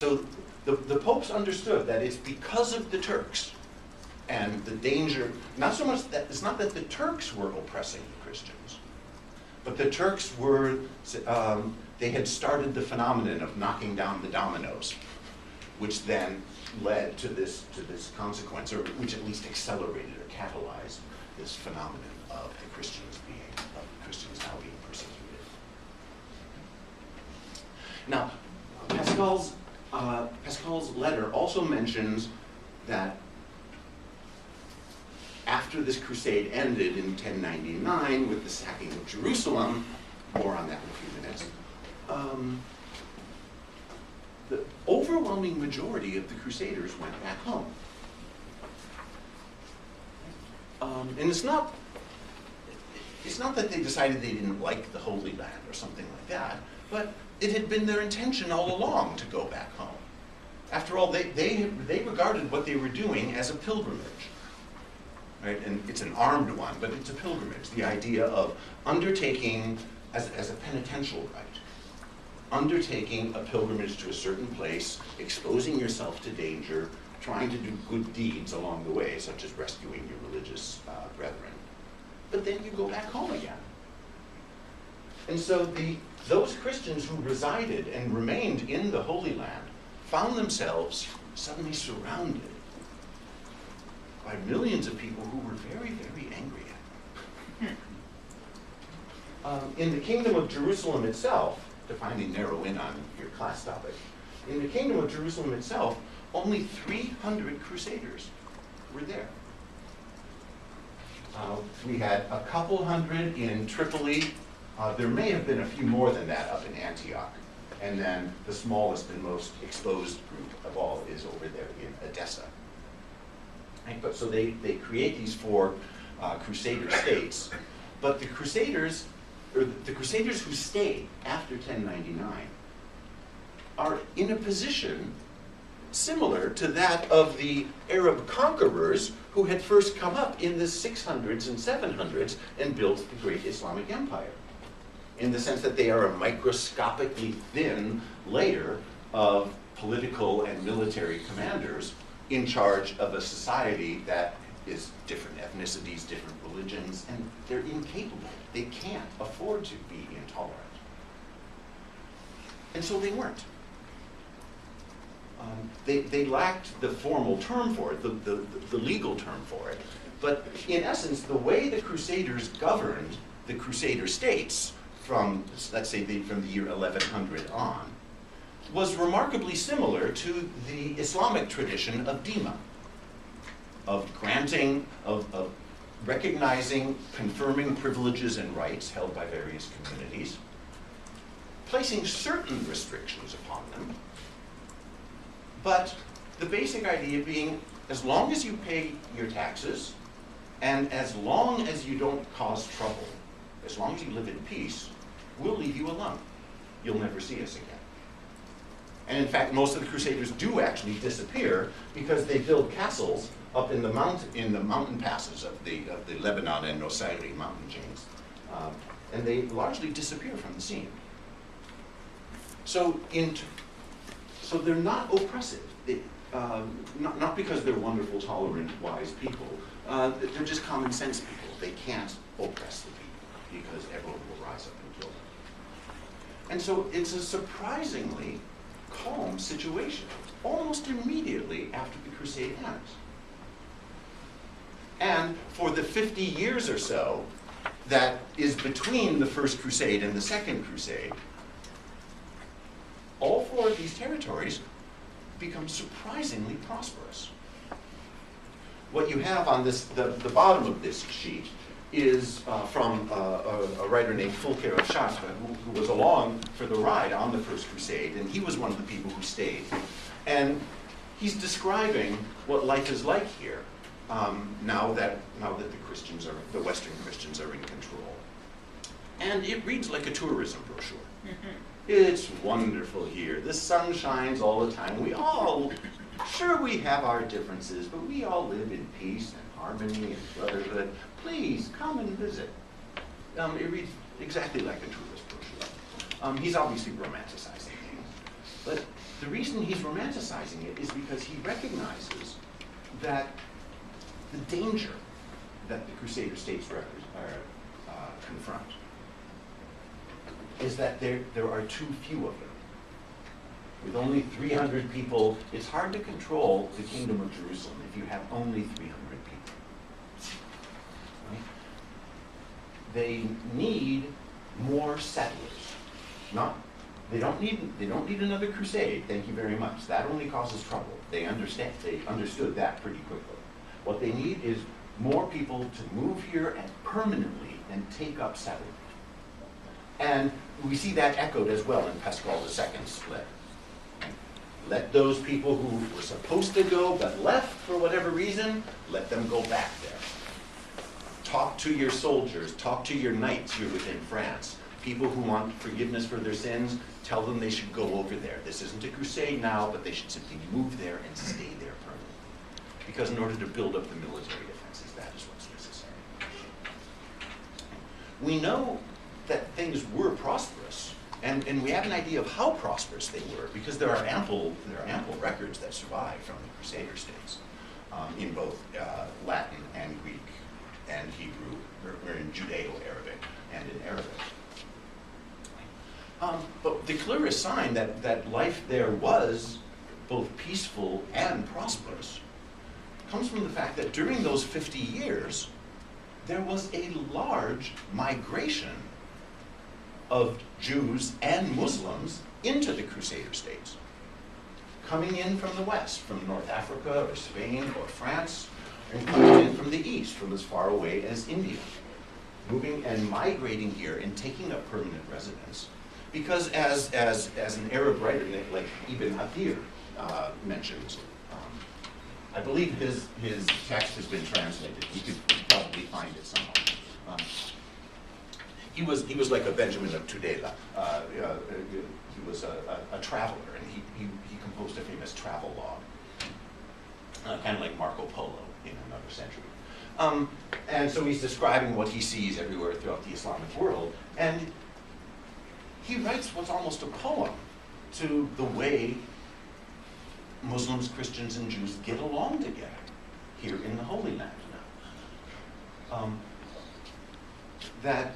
So the popes understood that it's because of the Turks and the danger, not so much that, it's not that the Turks were oppressing the Christians, but the Turks were, they had started the phenomenon of knocking down the dominoes, which then led to this consequence, or which at least accelerated or catalyzed this phenomenon of the Christians now being persecuted. Now, Pascal's letter also mentions that after this crusade ended in 1099 with the sacking of Jerusalem, more on that in a few minutes, the overwhelming majority of the Crusaders went back home. And it's not that they decided they didn't like the Holy Land or something like that, but it had been their intention all along to go back home. After all, they regarded what they were doing as a pilgrimage. Right? And it's an armed one, but it's a pilgrimage. The idea of undertaking, as a penitential rite, undertaking a pilgrimage to a certain place, exposing yourself to danger, trying to do good deeds along the way, such as rescuing your religious brethren. But then you go back home again. And so those Christians who resided and remained in the Holy Land found themselves suddenly surrounded by millions of people who were very, very angry at them. In the Kingdom of Jerusalem itself, to finally narrow in on your class topic, in the Kingdom of Jerusalem itself, only 300 Crusaders were there. We had a couple hundred in Tripoli. There may have been a few more than that up in Antioch. And then the smallest and most exposed group of all is over there in Edessa. Right? But so they create these four Crusader states. But the Crusaders who stayed after 1099 are in a position similar to that of the Arab conquerors who had first come up in the 600s and 700s and built the great Islamic empire, in the sense that they are a microscopically thin layer of political and military commanders in charge of a society that is different ethnicities, different religions, and they're incapable. They can't afford to be intolerant. And so they weren't. They lacked the formal term for it, the legal term for it, but in essence, the way the Crusaders governed the Crusader states from, let's say, from the year 1100 on, was remarkably similar to the Islamic tradition of Dima, of granting, of recognizing, confirming privileges and rights held by various communities, placing certain restrictions upon them, but the basic idea being, as long as you pay your taxes, and as long as you don't cause trouble, as long as you live in peace, we'll leave you alone. You'll never see us again. And in fact, most of the Crusaders do actually disappear because they build castles up in the mountain passes of the Lebanon and Nusayri mountain chains. And they largely disappear from the scene. So they're not oppressive. Not because they're wonderful, tolerant, wise people. They're just common sense people. They can't oppress the people because everyone will rise up and kill them. And so it's a surprisingly calm situation, almost immediately after the crusade ends. And for the 50 years or so that is between the First Crusade and the Second Crusade, all four of these territories become surprisingly prosperous. What you have on this, the bottom of this sheet, is from a writer named Fulcher of Chartres, who was along for the ride on the First Crusade, and he was one of the people who stayed. And he's describing what life is like here now that the Western Christians are in control. And it reads like a tourism brochure. It's wonderful here. The sun shines all the time. Sure, we have our differences, but we all live in peace and harmony and brotherhood. Please come and visit. It reads exactly like a tourist brochure. He's obviously romanticizing things, but the reason he's romanticizing it is because he recognizes that the danger that the Crusader states confront is that there are too few of them. With only 300 people, it's hard to control the kingdom of Jerusalem if you have only 300 people. Right? They need more settlers. They don't need another crusade, thank you very much. That only causes trouble. They understood that pretty quickly. What they need is more people to move here and permanently and take up settlement. And we see that echoed as well in Pascal II's split. Let those people who were supposed to go but left for whatever reason, let them go back there. Talk to your soldiers, talk to your knights here within France. People who want forgiveness for their sins, tell them they should go over there. This isn't a crusade now, but they should simply move there and stay there permanently. Because in order to build up the military defenses, that is what's necessary. We know that things were prosperous, and we have an idea of how prosperous they were, because there are ample records that survive from the Crusader states in both Latin and Greek and Hebrew, or in Judeo-Arabic and in Arabic. But the clearest sign that life there was both peaceful and prosperous comes from the fact that during those 50 years, there was a large migration of Jews and Muslims into the Crusader states, coming in from the west, from North Africa or Spain or France, and coming in from the east, from as far away as India, moving and migrating here and taking up permanent residence. Because as an Arab writer like Ibn Athir mentions, I believe his text has been translated. You could probably find it somewhere. He was like a Benjamin of Tudela. He was a traveler, and he composed a famous travel log, kind of like Marco Polo in another century. And so he's describing what he sees everywhere throughout the Islamic world, and he writes what's almost a poem to the way Muslims, Christians, and Jews get along together here in the Holy Land now. That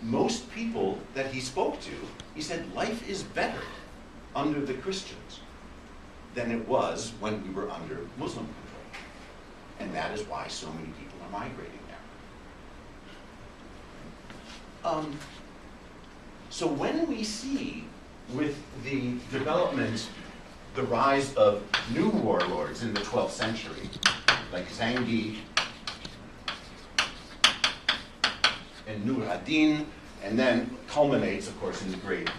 most people that he spoke to, he said life is better under the Christians than it was when we were under Muslim control. And that is why so many people are migrating there. So when we see with the development, the rise of new warlords in the 12th century, like Zengi and Nur ad-Din, and then culminates, of course, in the great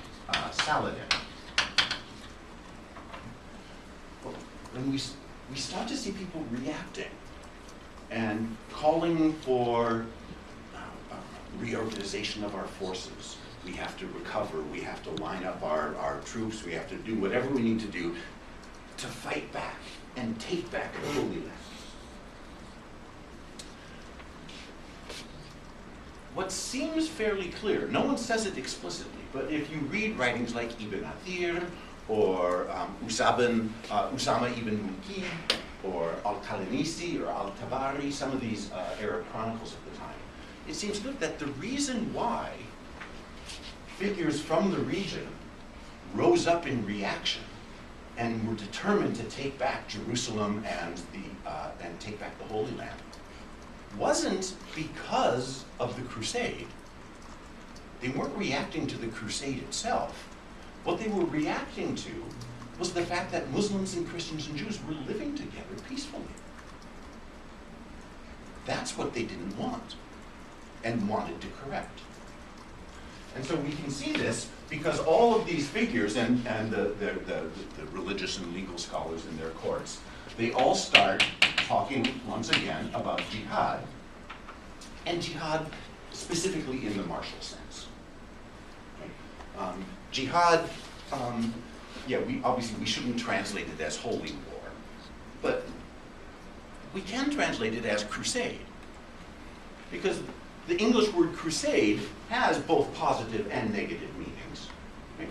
Saladin. When we start to see people reacting and calling for reorganization of our forces. We have to recover, we have to line up our troops, we have to do whatever we need to do to fight back and take back the Holy Land. What seems fairly clear, no one says it explicitly, but if you read writings like Ibn Athir or Usama ibn Muqib or Al-Qalanisi or Al-Tabari, some of these Arab chronicles of the time, it seems clear that the reason why figures from the region rose up in reaction and were determined to take back Jerusalem and take back the Holy Land wasn't because of the crusade. They weren't reacting to the crusade itself. What they were reacting to was the fact that Muslims and Christians and Jews were living together peacefully. That's what they didn't want and wanted to correct. And so we can see this because all of these figures and the religious and legal scholars in their courts, they all start talking once again about jihad, and jihad specifically in the martial sense. Jihad, we shouldn't translate it as holy war, but we can translate it as crusade, because the English word crusade has both positive and negative meanings. Right?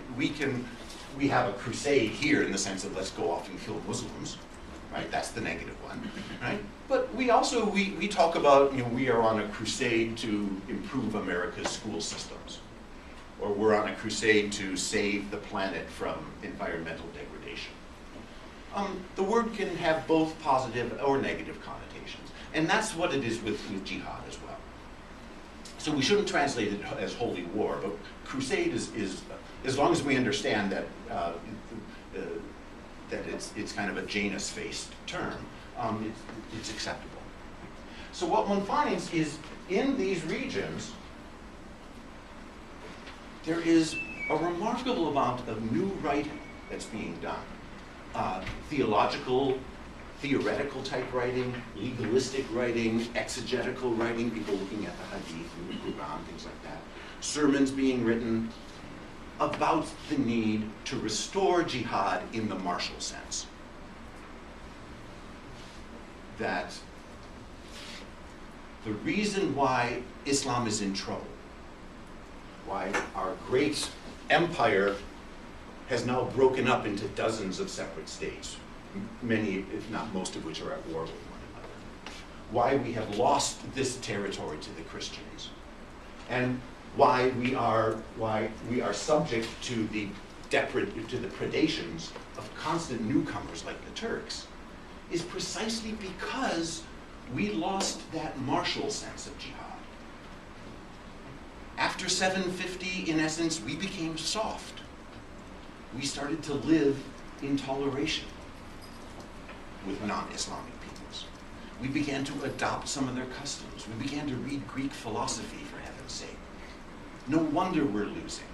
we have a crusade here in the sense of let's go off and kill Muslims, right? That's the negative one, right? But we also, we talk about, we are on a crusade to improve America's school systems. Or we're on a crusade to save the planet from environmental degradation. The word can have both positive or negative connotations. And that's what it is with jihad as well. So we shouldn't translate it as holy war, but crusade is as long as we understand that that it's kind of a Janus-faced term, it's acceptable. So what one finds is in these regions, there is a remarkable amount of new writing that's being done. Theoretical type writing, legalistic writing, exegetical writing, people looking at the Hadith and the Quran, things like that. Sermons being written about the need to restore jihad in the martial sense. That the reason why Islam is in trouble, why our great empire has now broken up into dozens of separate states, many, if not most of which are at war with one another. Why we have lost this territory to the Christians. And why we are subject to the predations of constant newcomers like the Turks is precisely because we lost that martial sense of jihad. After 750, in essence, we became soft. We started to live in toleration with non-Islamic peoples. We began to adopt some of their customs. We began to read Greek philosophy, for heaven's sake. No wonder we're losing.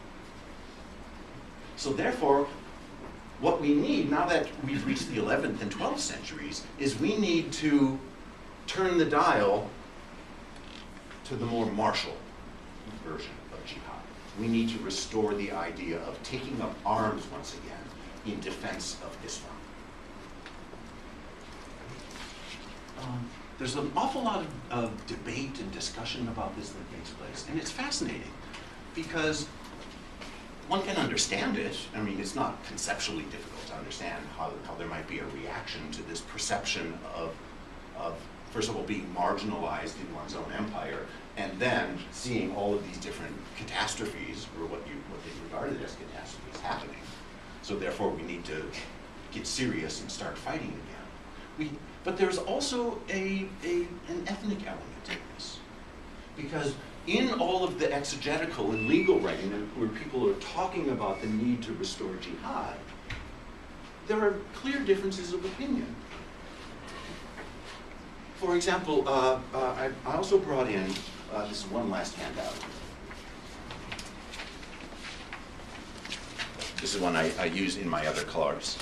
So therefore, what we need, now that we've reached the 11th and 12th centuries, is we need to turn the dial to the more martial version of jihad. We need to restore the idea of taking up arms once again in defense of Islam. There's an awful lot of debate and discussion about this that takes place, and it's fascinating because one can understand it. I mean, it's not conceptually difficult to understand how there might be a reaction to this perception of first of all, being marginalized in one's own empire, and then seeing all of these different catastrophes, or what they regarded as catastrophes, happening. So therefore, we need to get serious and start fighting again. But there's also an ethnic element in this, because in all of the exegetical and legal writing, where people are talking about the need to restore jihad, there are clear differences of opinion. For example, I also brought in, this is one last handout. This is one I use in my other class